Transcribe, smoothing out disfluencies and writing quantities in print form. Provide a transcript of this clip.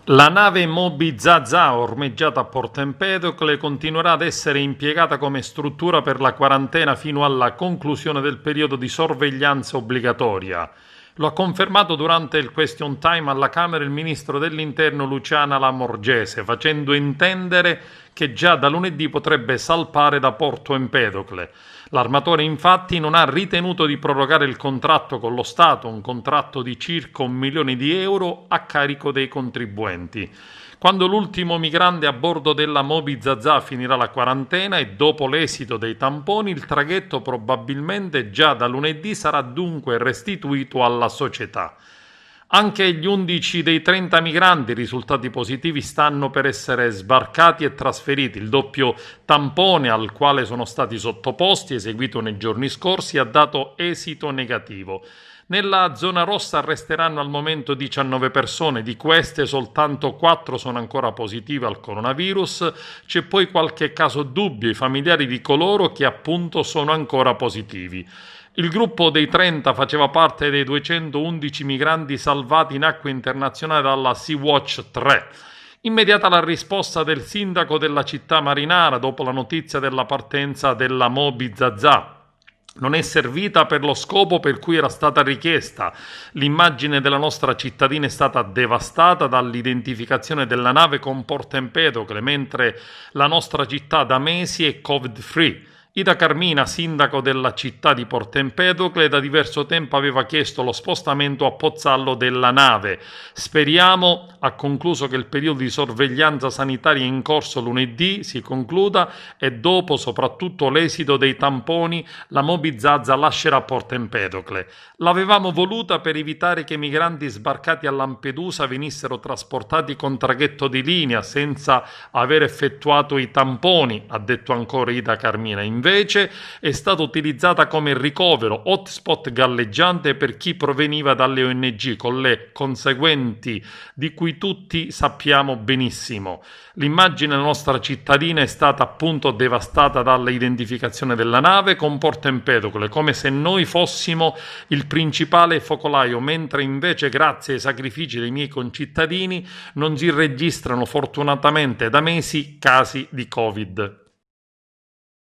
La nave Moby Zazà, ormeggiata a Porto Empedocle, continuerà ad essere impiegata come struttura per la quarantena fino alla conclusione del periodo di sorveglianza obbligatoria. Lo ha confermato durante il question time alla Camera il ministro dell'Interno Luciana Lamorgese, facendo intendere che già da lunedì potrebbe salpare da Porto Empedocle. L'armatore infatti non ha ritenuto di prorogare il contratto con lo Stato, un contratto di circa 1 milione di euro a carico dei contribuenti. Quando l'ultimo migrante a bordo della Moby Zazà finirà la quarantena e dopo l'esito dei tamponi, il traghetto probabilmente già da lunedì sarà dunque restituito alla società. Anche gli 11 dei 30 migranti risultati positivi stanno per essere sbarcati e trasferiti. Il doppio tampone al quale sono stati sottoposti, eseguito nei giorni scorsi, ha dato esito negativo. Nella zona rossa resteranno al momento 19 persone, di queste soltanto 4 sono ancora positive al coronavirus, c'è poi qualche caso dubbio, i familiari di coloro che appunto sono ancora positivi. Il gruppo dei 30 faceva parte dei 211 migranti salvati in acque internazionali dalla Sea-Watch 3. Immediata la risposta del sindaco della città marinara dopo la notizia della partenza della Moby Zazà. Non è servita per lo scopo per cui era stata richiesta. L'immagine della nostra cittadina è stata devastata dall'identificazione della nave con Porto Empedocle, mentre la nostra città da mesi è Covid-free. Ida Carmina, sindaco della città di Porto Empedocle, da diverso tempo aveva chiesto lo spostamento a Pozzallo della nave. Speriamo, ha concluso, che il periodo di sorveglianza sanitaria in corso lunedì si concluda e dopo, soprattutto l'esito dei tamponi, la Moby Zazà lascerà Porto Empedocle. L'avevamo voluta per evitare che i migranti sbarcati a Lampedusa venissero trasportati con traghetto di linea senza aver effettuato i tamponi, ha detto ancora Ida Carmina. Invece è stata utilizzata come ricovero, hotspot galleggiante per chi proveniva dalle ONG, con le conseguenti di cui tutti sappiamo benissimo. L'immagine della nostra cittadina è stata appunto devastata dall'identificazione della nave con Porto Empedocle, come se noi fossimo il principale focolaio, mentre invece grazie ai sacrifici dei miei concittadini non si registrano fortunatamente da mesi casi di Covid.